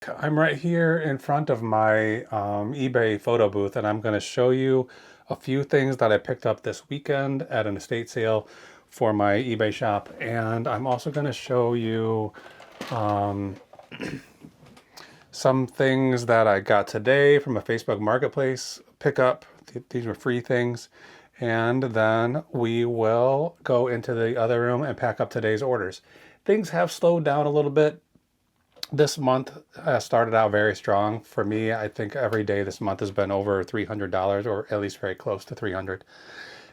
I'm right here in front of my eBay photo booth, and I'm going to show you a few things that I picked up this weekend at an estate sale for my eBay shop. And I'm also going to show you um, some things that I got today from a Facebook Marketplace pickup. These were free things. And then we will go into the other room and pack up today's orders. Things have slowed down a little bit. This month started out very strong for me. I think every day this month has been over $300, or at least very close to 300.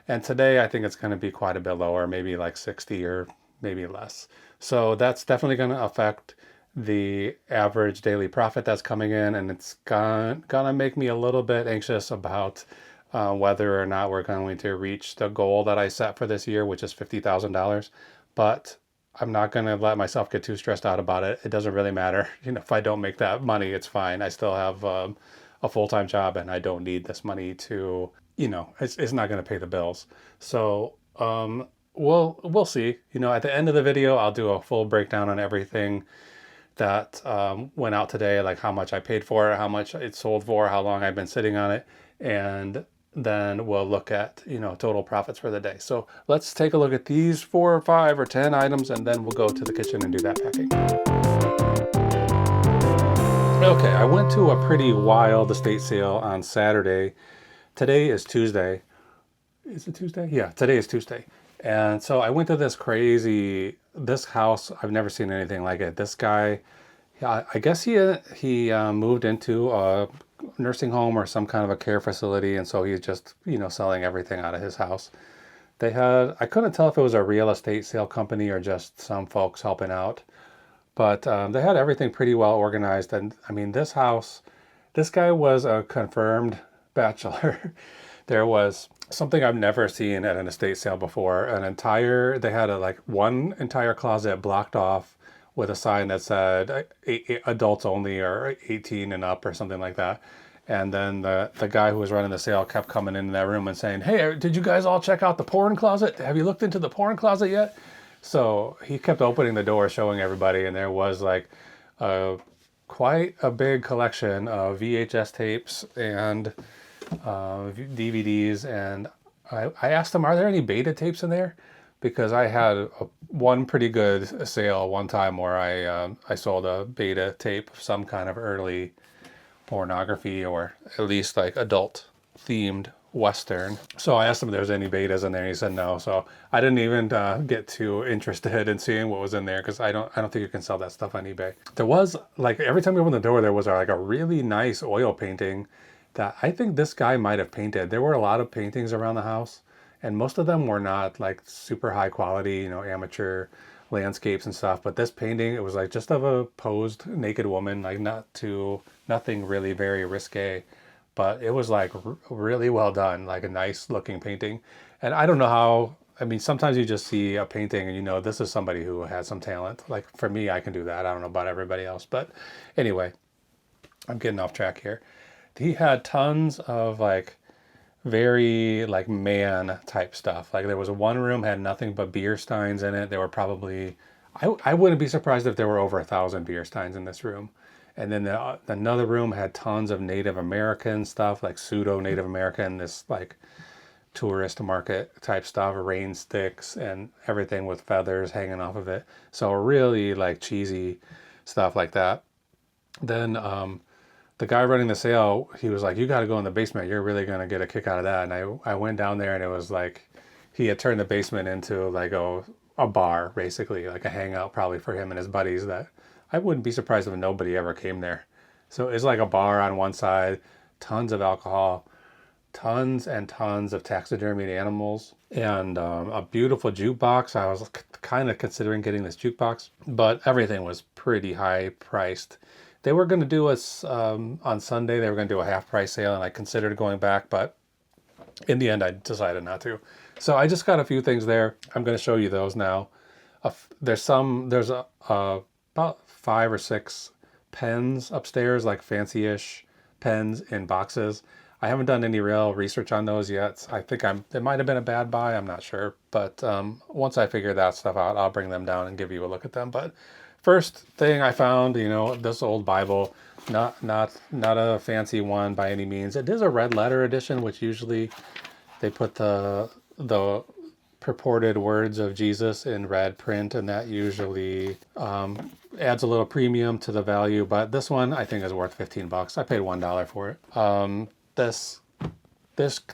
And today I think it's going to be quite a bit lower, maybe like 60 or maybe less. So that's definitely going to affect the average daily profit that's coming in, and it's gonna make me a little bit anxious about whether or not we're going to reach the goal that I set for this year, which is $50,000. But I'm not going to let myself get too stressed out about it. It doesn't really matter. If I don't make that money, it's fine. I still have a full-time job, and I don't need this money to, it's not going to pay the bills. So we'll see. At the end of the video, I'll do a full breakdown on everything that went out today, like how much I paid for it, how much it sold for, how long I've been sitting on it, and then we'll look at total profits for the day. So let's take a look at these 4 or 5 or 10 items, and then we'll go to the kitchen and do that packing. Okay, I went to a pretty wild estate sale on Saturday. Today is Tuesday. Is it Tuesday? Yeah, today is Tuesday. And so I went to this house. I've never seen anything like it. This guy, I guess he moved into a nursing home or some kind of a care facility, and so he's just selling everything out of his house. I couldn't tell if it was a real estate sale company or just some folks helping out, but they had everything pretty well organized. And I mean, this guy was a confirmed bachelor. There was something I've never seen at an estate sale before. They had one entire closet blocked off with a sign that said adults only or 18 and up or something like that. And then the guy who was running the sale kept coming into that room and saying, "Hey, did you guys all check out the porn closet? Have you looked into the porn closet yet?" So he kept opening the door, showing everybody, and there was quite a big collection of VHS tapes and DVDs. And I asked him, "Are there any beta tapes in there?" Because I had one pretty good sale one time where I sold a beta tape of some kind of early pornography, or at least adult themed Western. So I asked him if there's any betas in there, and he said no. So I didn't even get too interested in seeing what was in there, because I don't think you can sell that stuff on eBay. There was every time you open the door, there was a really nice oil painting that I think this guy might have painted. There were a lot of paintings around the house, and most of them were not super high quality, amateur landscapes and stuff. But this painting, it was just of a posed naked woman, nothing really very risque, but it was really well done, a nice looking painting. And I don't know how, I mean, sometimes you just see a painting and this is somebody who has some talent. For me, I can do that. I don't know about everybody else, but anyway, I'm getting off track here. He had tons of very man type stuff. There was one room had nothing but beer steins in it. There were probably, I wouldn't be surprised if there were over 1,000 beer steins in this room. And then another room had tons of Native American stuff, pseudo Native American, this tourist market type stuff, rain sticks and everything with feathers hanging off of it. So really cheesy stuff like that. Then the guy running the sale, he was like, "You got to go in the basement. You're really going to get a kick out of that." And I went down there, and it was he had turned the basement into a bar, basically, a hangout probably for him and his buddies. That I wouldn't be surprised if nobody ever came there. So it's a bar on one side, tons of alcohol, tons and tons of taxidermied animals, and a beautiful jukebox. I was kind of considering getting this jukebox, but everything was pretty high priced. They were going to do us on Sunday. They were going to do a half price sale, and I considered going back, but in the end, I decided not to. So I just got a few things there. I'm going to show you those now. There's about 5 or 6 pens upstairs, fancy-ish pens in boxes. I haven't done any real research on those yet. I think it might have been a bad buy. I'm not sure. But once I figure that stuff out, I'll bring them down and give you a look at them. But first thing I found, you know, this old Bible, not a fancy one by any means. It is a red letter edition, which usually they put the purported words of Jesus in red print, and that usually adds a little premium to the value. But this one I think is worth $15. I paid $1 for it. This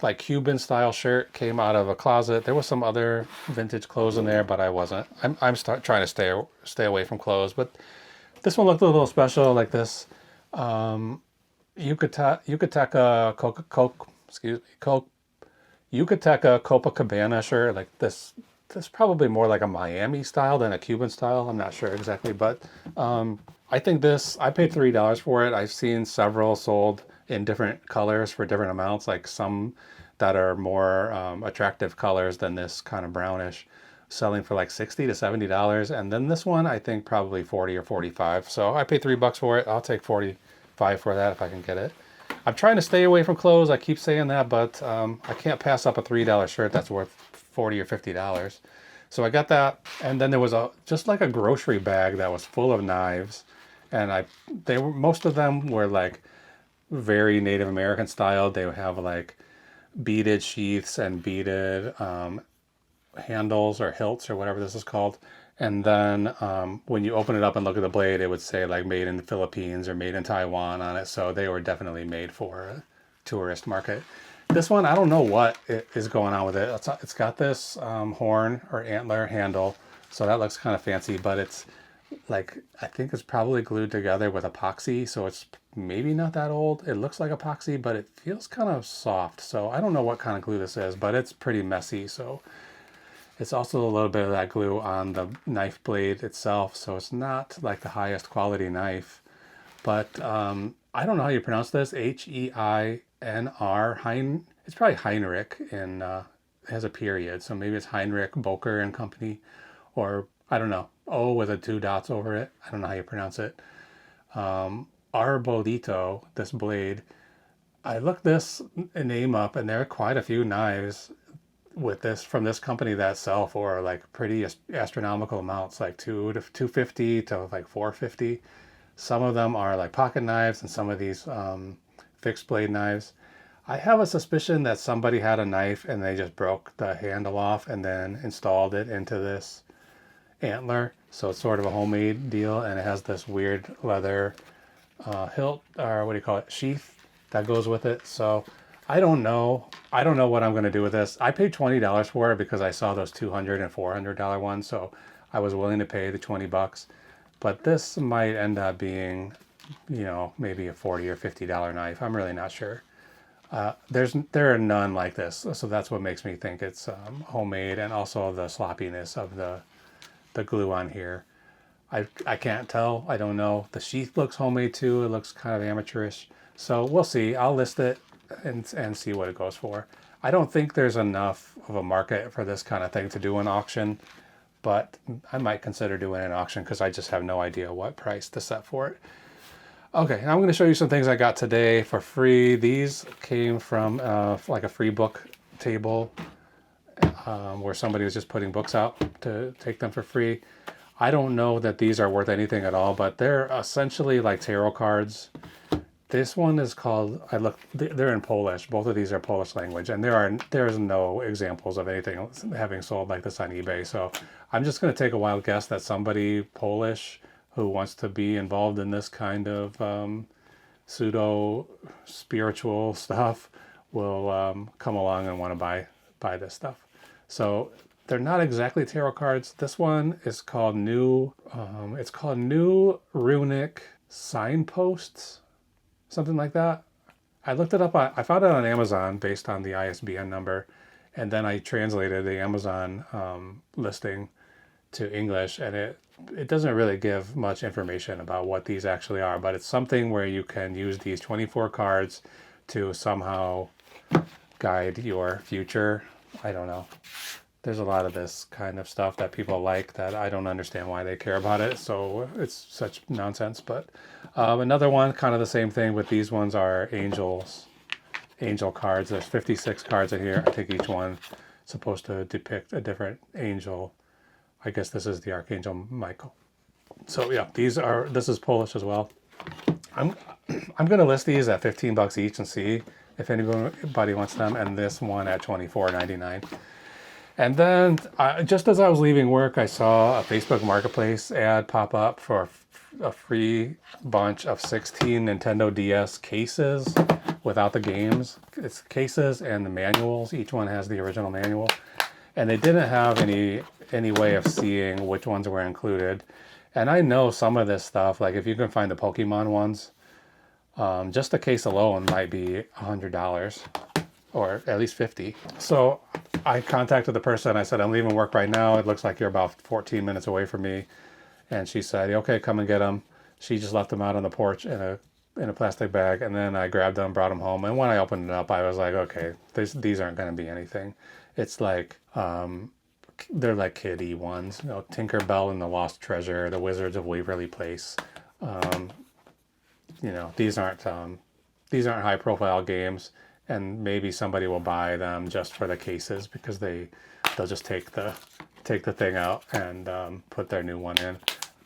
like Cuban style shirt came out of a closet. There was some other vintage clothes in there, but I wasn't. I'm trying to stay away from clothes. But this one looked a little special, like this. Yucateca Copacabana shirt, like this. This probably more like a Miami style than a Cuban style. I'm not sure exactly, but I think I paid $3 for it. I've seen several sold in different colors for different amounts, like some that are more attractive colors than this kind of brownish, selling for like $60 to $70. And then this one, I think probably 40 or 45. So I paid $3 for it. I'll take 45 for that if I can get it. I'm trying to stay away from clothes. I keep saying that, but I can't pass up a $3 shirt that's worth $40 or $50. So I got that. And then there was just like a grocery bag that was full of knives. And most of them were like very Native American style. They would have like beaded sheaths and beaded handles or hilts or whatever this is called. And then when you open it up and look at the blade, it would say like made in the Philippines or made in Taiwan on it. So they were definitely made for a tourist market. This one, I don't know what is going on with it. It's got this horn or antler handle. So that looks kind of fancy, but it's like, I think it's probably glued together with epoxy. So it's maybe not that old. It looks like epoxy, but it feels kind of soft. So I don't know what kind of glue this is, but it's pretty messy. So it's also a little bit of that glue on the knife blade itself. So it's not like the highest quality knife, but I don't know how you pronounce this. Heinr. It's probably Heinrich, and it has a period. So maybe it's Heinrich Boker and Company, or I don't know. O with a 2 dots over it. I don't know how you pronounce it. Arbolito, this blade. I looked this name up, and there are quite a few knives with this from this company that sell for like pretty astronomical amounts, like $250 to like $450. Some of them are like pocket knives, and some of these fixed blade knives. I have a suspicion that somebody had a knife and they just broke the handle off and then installed it into this antler. So it's sort of a homemade deal, and it has this weird leather hilt, or what do you call it, sheath that goes with it. So I don't know what I'm going to do with this. I paid $20 for it because I saw those $200 and $400 ones, so I was willing to pay the $20. But this might end up being, you know, maybe a $40 or $50 knife. I'm really not sure. There are none like this, so that's what makes me think it's homemade, and also the sloppiness of the glue on here. I can't tell. I don't know. The sheath looks homemade too. It looks kind of amateurish. So we'll see. I'll list it and see what it goes for. I don't think there's enough of a market for this kind of thing to do an auction, but I might consider doing an auction because I just have no idea what price to set for it. Okay, now I'm going to show you some things I got today for free. These came from like a free book table where somebody was just putting books out to take them for free. I don't know that these are worth anything at all, but they're essentially like tarot cards. This one is called, they're in Polish. Both of these are Polish language, and there's no examples of anything having sold like this on eBay. So I'm just going to take a wild guess that somebody Polish who wants to be involved in this kind of pseudo spiritual stuff will come along and want to buy this stuff. So they're not exactly tarot cards. This one is called New Runic Signposts, something like that. I looked it up. I found it on Amazon based on the ISBN number, and then I translated the Amazon listing to English, and it doesn't really give much information about what these actually are, but it's something where you can use these 24 cards to somehow guide your future. I don't know. There's a lot of this kind of stuff that people like that I don't understand why they care about it. So it's such nonsense. But another one, kind of the same thing, but these ones are angel cards. There's 56 cards in here. I think each one is supposed to depict a different angel. I guess this is the Archangel Michael. So yeah, this is Polish as well. I'm going to list these at 15 bucks each and see if anybody wants them, and this one at $24.99. And then just as I was leaving work, I saw a Facebook Marketplace ad pop up for a free bunch of 16 Nintendo DS cases without the games. It's cases and the manuals. Each one has the original manual. And they didn't have any way of seeing which ones were included. And I know some of this stuff, like if you can find the Pokemon ones, just the case alone might be $100 or at least 50. So I contacted the person. I said, I'm leaving work right now. It looks like you're about 14 minutes away from me. And she said, okay, come and get them. She just left them out on the porch in a plastic bag. And then I grabbed them, brought them home. And when I opened it up, I was like, okay, these aren't going to be anything. It's like, they're like kiddie ones, you know, Tinkerbell and the Lost Treasure, the Wizards of Waverly Place. You know, these aren't high profile games, and maybe somebody will buy them just for the cases because they'll just take the thing out and put their new one in.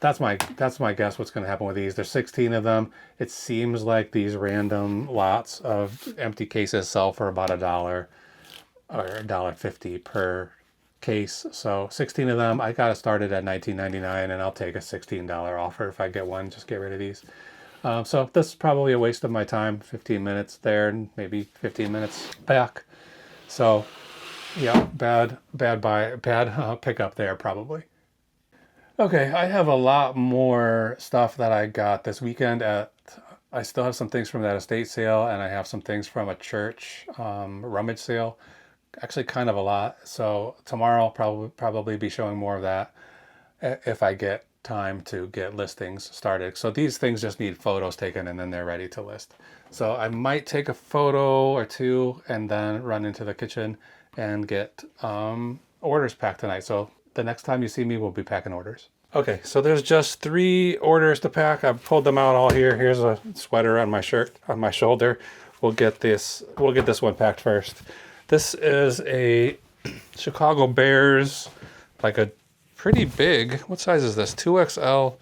That's my guess what's going to happen with these. There's 16 of them. It seems like these random lots of empty cases sell for about $1 or $1.50 per case. So 16 of them. I got it started at $19.99, and I'll take a $16 offer if I get one. Just get rid of these. So this is probably a waste of my time. 15 minutes there and maybe 15 minutes back. So yeah, bad pickup there probably. Okay, I have a lot more stuff that I got this weekend I still have some things from that estate sale, and I have some things from a church rummage sale. Actually kind of a lot. So tomorrow I'll probably be showing more of that if I get time to get listings started. So these things just need photos taken and then they're ready to list. So I might take a photo or two and then run into the kitchen and get orders packed tonight. So the next time you see me, we'll be packing orders. Okay, so there's just 3 orders to pack. I've pulled them out all here. Here's a sweater on my shirt, on my shoulder. We'll get this one packed first. This is a Chicago Bears, like a pretty big, what size is this? 2XL,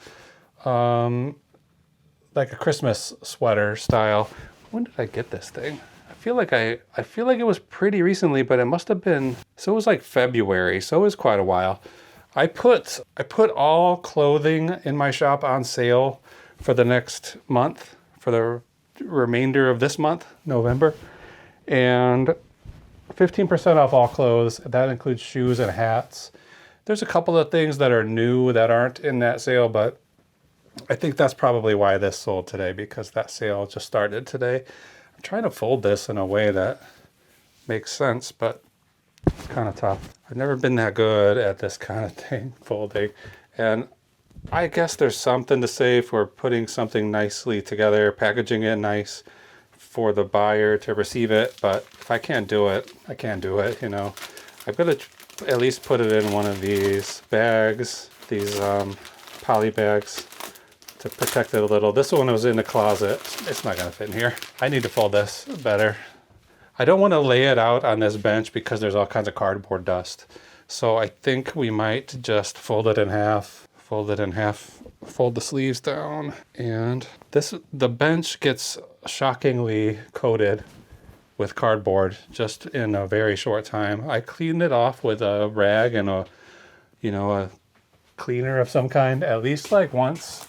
like a Christmas sweater style. When did I get this thing? I feel like it was pretty recently, but it must have been, so it was like February, so it was quite a while. I put all clothing in my shop on sale for the next month, for the remainder of this month, November, and 15% off all clothes. That includes shoes and hats. There's a couple of things that are new that aren't in that sale, but I think that's probably why this sold today, because that sale just started today. I'm trying to fold this in a way that makes sense, but it's kind of tough. I've never been that good at this kind of thing, folding. And I guess there's something to say for putting something nicely together, packaging it nice for the buyer to receive it. But if I can't do it, I can't do it, you know. I've got to at least put it in one of these bags, these poly bags, to protect it a little. This one was in the closet. It's not going to fit in here. I need to fold this better. I don't want to lay it out on this bench because there's all kinds of cardboard dust. So I think we might just fold it in half, fold the sleeves down. And the bench gets shockingly coated with cardboard just in a very short time. I cleaned it off with a rag and a cleaner of some kind, at least like once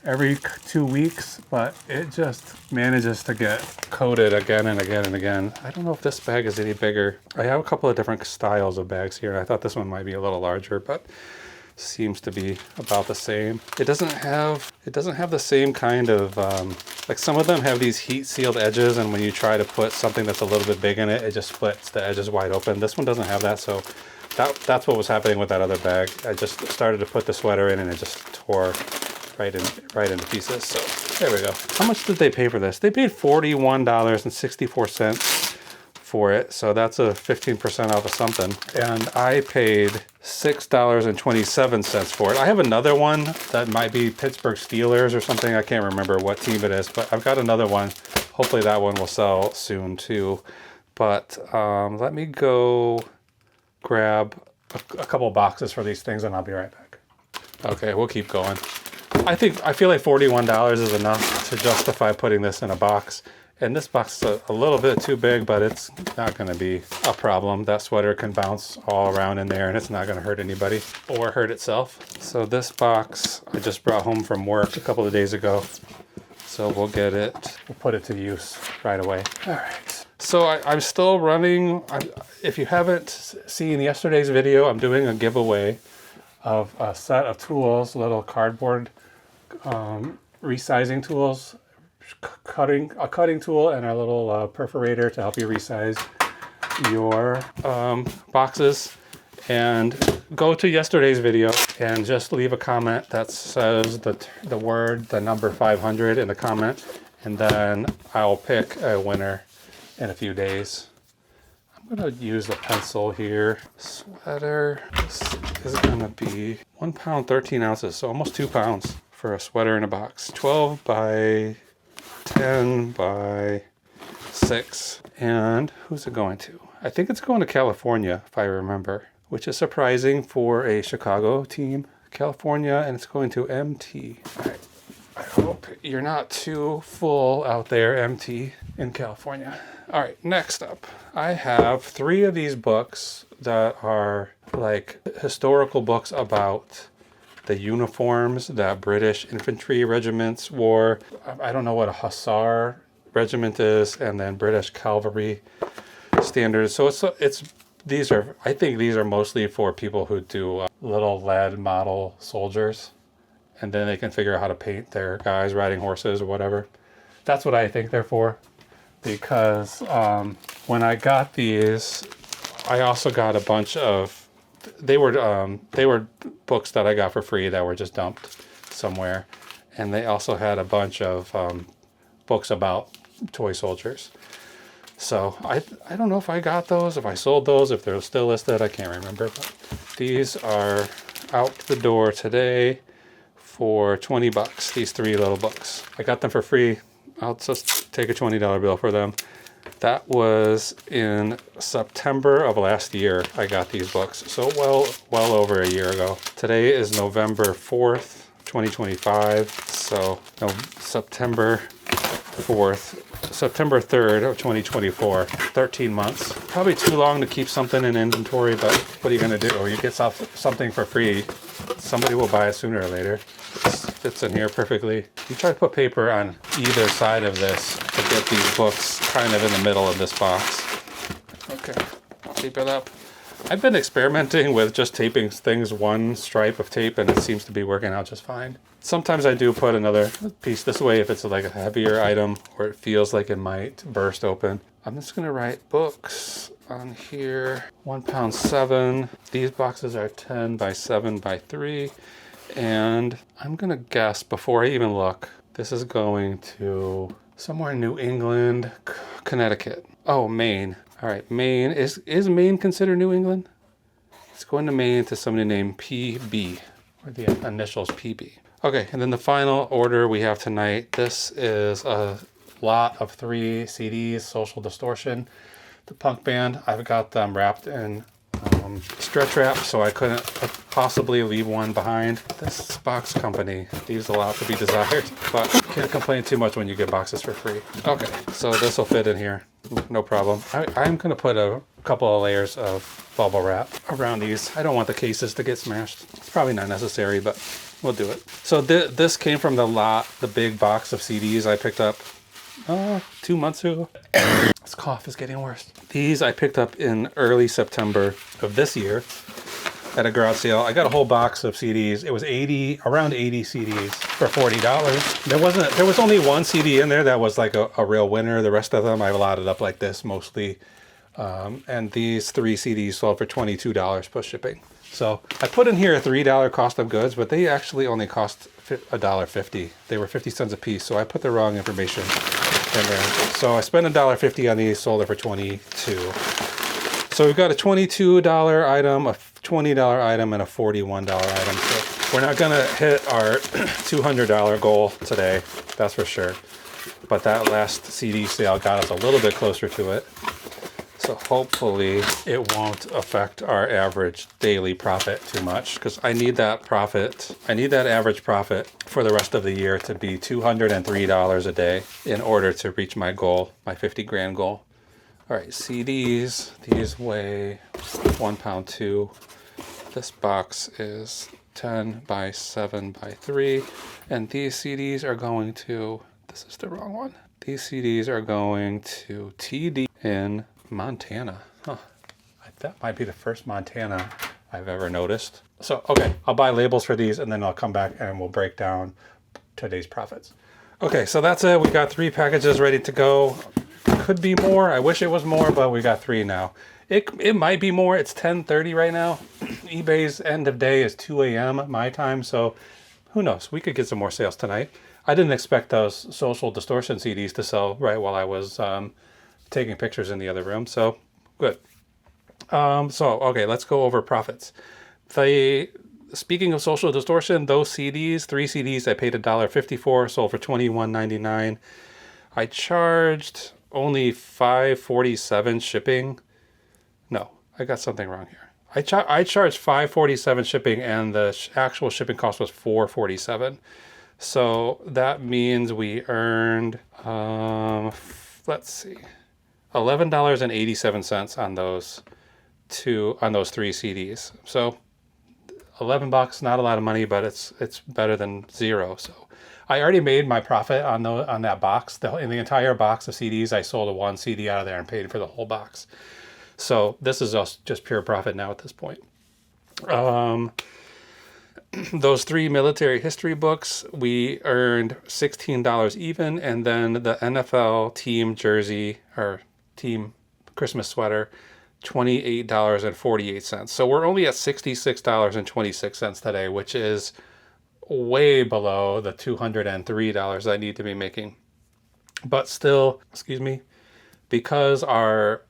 every 2 weeks, but it just manages to get coated again and again and again. I don't know if this bag is any bigger. I have a couple of different styles of bags here. I thought this one might be a little larger, but seems to be about the same. It doesn't have the same kind of, like some of them have these heat sealed edges, and when you try to put something that's a little bit big in it, it just splits the edges wide open. This one doesn't have that, so that's what was happening with that other bag. I just started to put the sweater in and it just tore right into pieces. So there we go. How much did they pay for this? They paid $41.64 for it. So that's a 15% off of something. And I paid $6.27 for it. I have another one that might be Pittsburgh Steelers or something. I can't remember what team it is, but I've got another one. Hopefully that one will sell soon too. But let me go grab a couple boxes for these things and I'll be right back. Okay, we'll keep going. I feel like $41 is enough to justify putting this in a box. And this box is a little bit too big, but it's not going to be a problem. That sweater can bounce all around in there and it's not going to hurt anybody or hurt itself. So this box I just brought home from work a couple of days ago. So we'll get it, we'll put it to use right away. All right. So I'm still running. If you haven't seen yesterday's video, I'm doing a giveaway of a set of tools, little cardboard resizing tools. A cutting tool and a little perforator to help you resize your boxes. And go to yesterday's video and just leave a comment that says the number 500 in the comment, and then I'll pick a winner in a few days. I'm gonna use a pencil here. Sweater, this is gonna be 1 pound 13 ounces, so almost 2 pounds for a sweater in a box. 12 by 10 by 6. And who's it going to? I think it's going to California, if I remember, which is surprising for a Chicago team. California, and it's going to MT. All right. I hope you're not too full out there, MT, in California. All right, next up, I have 3 of these books that are like historical books about the uniforms that British infantry regiments wore. I don't know what a hussar regiment is, and then British cavalry standards. So I think these are mostly for people who do little lead model soldiers, and then they can figure out how to paint their guys riding horses or whatever. That's what I think they're for, because when I got these, I also got a bunch of they were books that I got for free that were just dumped somewhere, and they also had a bunch of books about toy soldiers. So I don't know if I got those, if I sold those, if they're still listed, I can't remember. But these are out the door today for 20 bucks. These 3 little books. I got them for free. I'll just take a $20 bill for them. That was in September of last year I got these books, so well over a year ago. Today is November 4th, 2025, so no, September 3rd of 2024, 13 months. Probably too long to keep something in inventory, but what are you going to do? You get something for free, somebody will buy it sooner or later. This fits in here perfectly. You try to put paper on either side of this to get these books kind of in the middle of this box. Okay, I'll tape it up. I've been experimenting with just taping things one stripe of tape, and it seems to be working out just fine. Sometimes I do put another piece this way if it's like a heavier item or it feels like it might burst open. I'm just gonna write books on here. 1 pound 7. These boxes are 10 by 7 by 3. And I'm gonna guess before I even look, this is going to somewhere in New England, Connecticut. Oh, Maine. All right, Maine. Is Maine considered New England? It's going to Maine to somebody named PB, or the initials PB. Okay, and then the final order we have tonight, this is a lot of 3 CDs, Social Distortion, the punk band. I've got them wrapped in stretch wrap, so I couldn't possibly leave one behind. This box company leaves a lot to be desired, but can't complain too much when you get boxes for free. Okay, so this will fit in here, no problem. I'm gonna put a couple of layers of bubble wrap around these. I don't want the cases to get smashed. It's probably not necessary, but we'll do it. So this came from the big box of CDs I picked up 2 months ago. This cough is getting worse. These I picked up in early September of this year at a garage sale. I got a whole box of CDs. It was around 80 CDs for $40. There was only one CD in there that was like a real winner. The rest of them I've lotted up like this mostly. And these 3 CDs sold for $22 plus shipping. So I put in here a $3 cost of goods, but they actually only cost $1.50. They were 50 cents a piece, so I put the wrong information in there. So I spent $1.50 on these, sold it for $22. So we've got a $22 item, a $20 item, and a $41 item. So we're not gonna hit our $200 goal today, that's for sure. But that last CD sale got us a little bit closer to it. So hopefully it won't affect our average daily profit too much, because I need that profit. I need that average profit for the rest of the year to be $203 a day in order to reach my goal, my 50 grand goal. All right, CDs, these weigh 1 pound 2. This box is 10 by 7 by 3. And these CDs are going to, this is the wrong one. These CDs are going to TD in Montana. Huh. That might be the first Montana I've ever noticed. So, okay, I'll buy labels for these and then I'll come back and we'll break down today's profits. Okay, so that's it. We got 3 packages ready to go. Could be more. I wish it was more, but we got 3 now. It might be more. It's 10:30 right now. eBay's end of day is 2 a.m. my time, so who knows? We could get some more sales tonight. I didn't expect those social distortion CDs to sell right while I was taking pictures in the other room, so good. Okay, let's go over profits. Speaking of social distortion, those CDs, 3 CDs I paid $1.54, sold for $21.99. I charged only $5.47 shipping. No, I got something wrong here. I charged $5.47 shipping, and the actual shipping cost was $4.47. So that means we earned, let's see, $11.87 on those 3 CDs. So $11, not a lot of money, but it's better than 0. So I already made my profit on that box. In the entire box of CDs, I sold 1 CD out of there and paid for the whole box. So this is just pure profit now at this point. Those 3 military history books, we earned $16 even, and then the NFL team jersey or team Christmas sweater, $28.48. So we're only at $66.26 today, which is way below the $203 I need to be making. But still, because our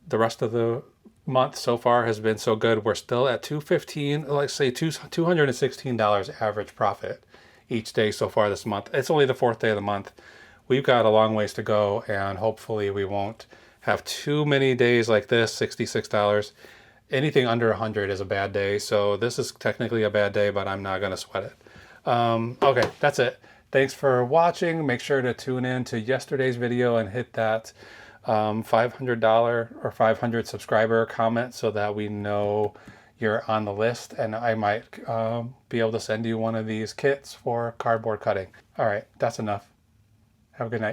the rest of the month so far has been so good, we're still at $215, let's say $216 average profit each day so far this month. It's only the 4th day of the month. We've got a long ways to go, and hopefully we won't have too many days like this. $66. Anything under 100 is a bad day, so this is technically a bad day, but I'm not going to sweat it. Okay, that's it. Thanks for watching. Make sure to tune in to yesterday's video and hit that $500 or 500 subscriber comment so that we know you're on the list, and I might be able to send you one of these kits for cardboard cutting. All right, that's enough. Have a good night.